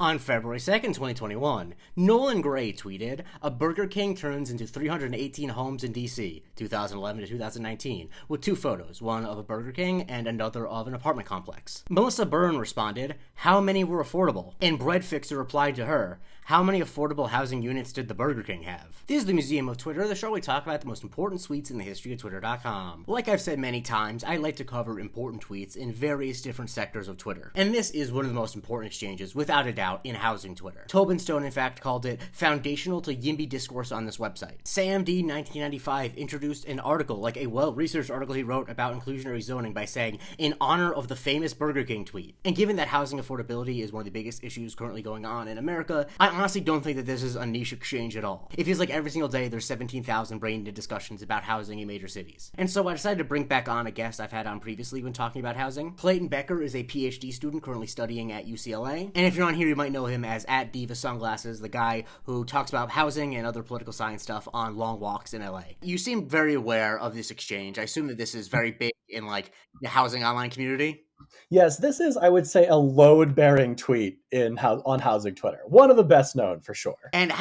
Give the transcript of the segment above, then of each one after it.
On February 2nd, 2021, Nolan Gray tweeted, "A Burger King turns into 318 homes in DC, 2011 to 2019, with two photos, one of a Burger King and another of an apartment complex." Melissa Byrne responded, "How many were affordable?" And Bread Fixer replied to her, "How many affordable housing units did the Burger King have?" This is the Museum of Twitter, the show where we talk about the most important tweets in the history of Twitter.com. Like I've said many times, I like to cover important tweets in various different sectors of Twitter. And this is one of the most important exchanges, without a doubt, in housing Twitter. Tobin Stone, in fact, called it foundational to YIMBY discourse on this website. SamD 1995 introduced an article, like a well-researched article he wrote about inclusionary zoning, by saying, "In honor of the famous Burger King tweet." And given that housing affordability is one of the biggest issues currently going on in America, I honestly don't think that this is a niche exchange at all. It feels like every single day there's 17,000 brain-dead discussions about housing in major cities. And so I decided to bring back on a guest I've had on previously when talking about housing. Clayton Becker is a PhD student currently studying at UCLA. And if you're on here, you might know him as @Diva Sunglasses, the guy who talks about housing and other political science stuff on long walks in LA. You seem very aware of this exchange. I assume that this is very big in like the housing online community. Yes, this is, I would say, a load-bearing tweet on housing Twitter. One of the best known, for sure. And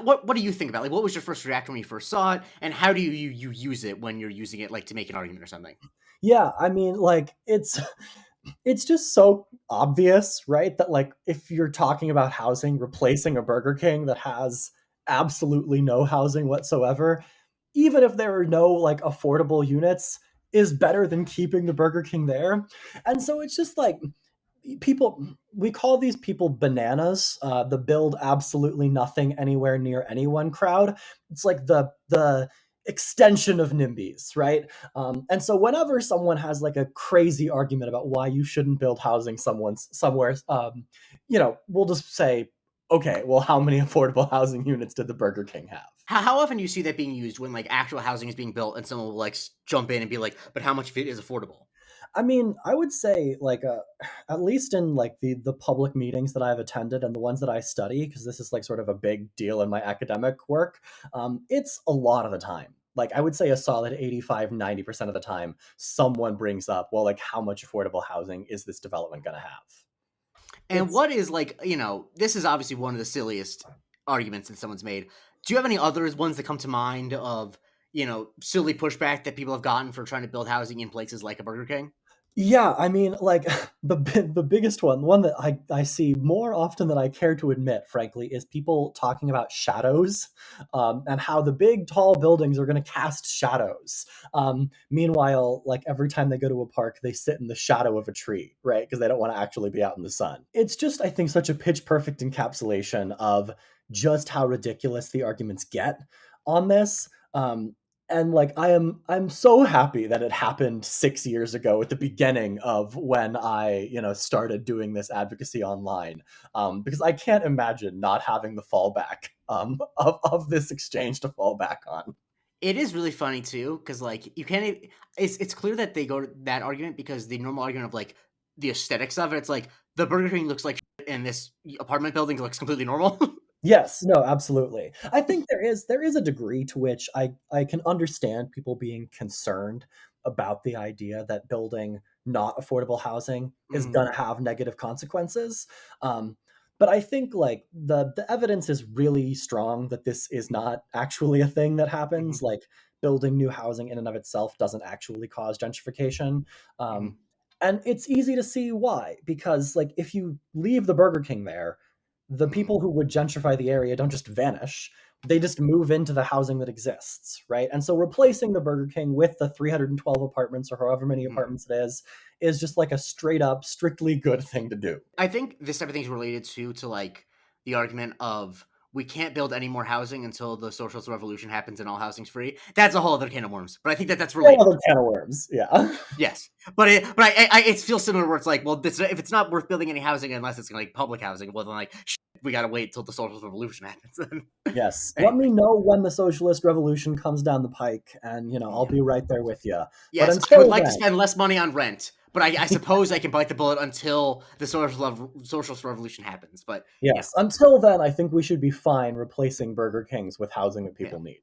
what do you think about it? Like, what was your first reaction when you first saw it, and how do you use it when you're using it, like, to make an argument or something? Yeah, I mean, like, it's just so obvious, right? That, like, if you're talking about housing, replacing a Burger King that has absolutely no housing whatsoever, even if there are no, like, affordable units, is better than keeping the Burger King there. And so it's just like, we call these people bananas, the build absolutely nothing anywhere near anyone crowd. It's like the extension of NIMBYs, right? And so whenever someone has like a crazy argument about why you shouldn't build housing somewhere, we'll just say, okay, well, how many affordable housing units did the Burger King have? How often do you see that being used when like actual housing is being built and someone will like jump in and be like, "But how much of it is affordable?" I mean, I would say like at least in like the public meetings that I've attended and the ones that I study, because this is like sort of a big deal in my academic work, it's a lot of the time. Like I would say a solid 85-90% of the time, someone brings up, well, like how much affordable housing is this development going to have? And what is like, this is obviously one of the silliest arguments that someone's made. Do you have any others, ones that come to mind of, silly pushback that people have gotten for trying to build housing in places like a Burger King? Yeah, I mean, like the biggest one that I see more often than I care to admit, frankly, is people talking about shadows, and how the big tall buildings are going to cast shadows. Meanwhile, like every time they go to a park, they sit in the shadow of a tree, right? Because they don't want to actually be out in the sun. It's just, I think, such a pitch perfect encapsulation of just how ridiculous the arguments get on this. And like I'm so happy that it happened 6 years ago at the beginning of when I started doing this advocacy online, because I can't imagine not having the fallback of this exchange to fall back on. It is really funny too, because like you can't. It's clear that they go to that argument because the normal argument of like the aesthetics of it. It's like the Burger King looks like shit and this apartment building looks completely normal. Yes, no, absolutely. I think there is a degree to which I can understand people being concerned about the idea that building not affordable housing is Mhm. going to have negative consequences. But I think like the evidence is really strong that this is not actually a thing that happens. Mhm. Like building new housing in and of itself doesn't actually cause gentrification. Mhm. Um, and it's easy to see why, because like if you leave the Burger King there, the Mhm. people who would gentrify the area don't just vanish. They just move into the housing that exists, right? And so replacing the Burger King with the 312 apartments or however many Mhm. apartments it is just like a straight up, strictly good thing to do. I think this type of thing is related to like the argument of we can't build any more housing until the socialist revolution happens and all housing's free. That's a whole other can of worms, but I think that that's Whole relatable. other can of worms, yeah. Yes, but it feels similar where it's like, well, if it's not worth building any housing unless it's like public housing, well then like we gotta wait till the socialist revolution happens. Yes. Let Anyway, me know when the socialist revolution comes down the pike, and I'll yeah. be right there with you. But Yes, I would until like to then, spend less money on rent, but I suppose I can bite the bullet until the socialist revolution happens. But yeah, yes, until then, I think we should be fine replacing Burger Kings with housing that yeah. people need.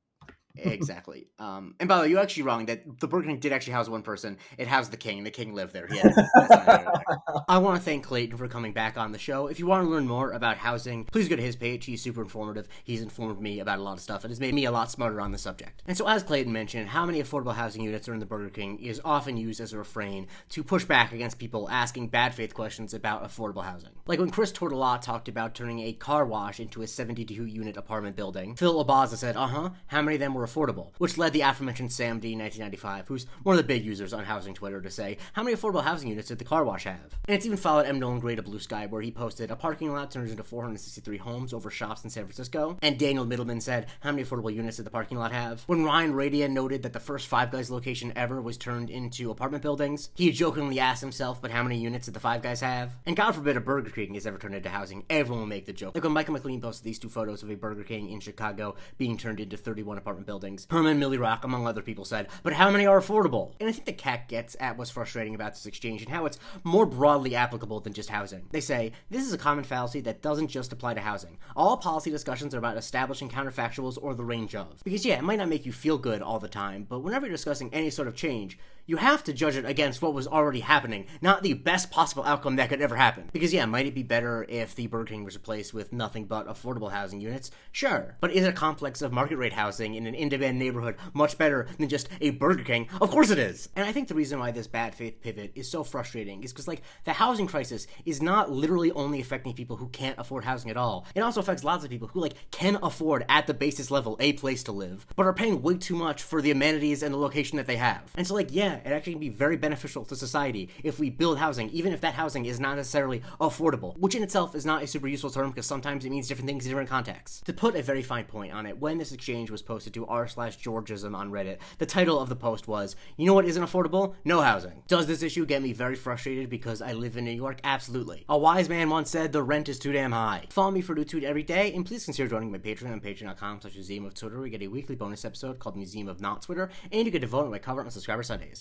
Exactly. And by the way, you're actually wrong that the Burger King did actually house one person. It housed the king. The king lived there. He had to move. That's not there. I want to thank Clayton for coming back on the show. If you want to learn more about housing, please go to his page. He's super informative. He's informed me about a lot of stuff and has made me a lot smarter on the subject. And so, as Clayton mentioned, how many affordable housing units are in the Burger King is often used as a refrain to push back against people asking bad faith questions about affordable housing. Like when Chris Tortolà talked about turning a car wash into a 72-unit apartment building, Phil Abaza said, how many of them were affordable? Which led the aforementioned Sam D 1995, who's one of the big users on housing Twitter, to say, how many affordable housing units did the car wash have? And it's even followed M. Nolan Gray to Blue Sky, where he posted, a parking lot turns into 463 homes over shops in San Francisco. And Daniel Middleman said, how many affordable units did the parking lot have? When Ryan Radia noted that the first Five Guys location ever was turned into apartment buildings, he jokingly asked himself, but how many units did the Five Guys have? And God forbid a Burger King is ever turned into housing, everyone will make the joke. Like when Michael McLean posted these two photos of a Burger King in Chicago being turned into 31 apartment buildings, Herman Millie Rock, among other people, said, but how many are affordable? And I think the cat gets at what's frustrating about this exchange and how it's more broadly applicable than just housing. They say, this is a common fallacy that doesn't just apply to housing. All policy discussions are about establishing counterfactuals or the range of. Because yeah, it might not make you feel good all the time, but whenever you're discussing any sort of change, you have to judge it against what was already happening, not the best possible outcome that could ever happen. Because yeah, might it be better if the Burger King was replaced with nothing but affordable housing units? Sure. But is a complex of market rate housing in an in-demand neighborhood much better than just a Burger King? Of course it is! And I think the reason why this bad faith pivot is so frustrating is because, like, the housing crisis is not literally only affecting people who can't afford housing at all. It also affects lots of people who, like, can afford, at the basis level, a place to live, but are paying way too much for the amenities and the location that they have. And so, like, yeah, it actually can be very beneficial to society if we build housing, even if that housing is not necessarily affordable, which in itself is not a super useful term because sometimes it means different things in different contexts. To put a very fine point on it, when this exchange was posted to r/Georgism on Reddit, the title of the post was, you know what isn't affordable? No housing. Does this issue get me very frustrated because I live in New York? Absolutely. A wise man once said, the rent is too damn high. Follow me for a new tweet every day, and please consider joining my Patreon on patreon.com/Museum of Twitter. We get a weekly bonus episode called Museum of Not Twitter, and you get to vote on my cover on Subscriber Sundays.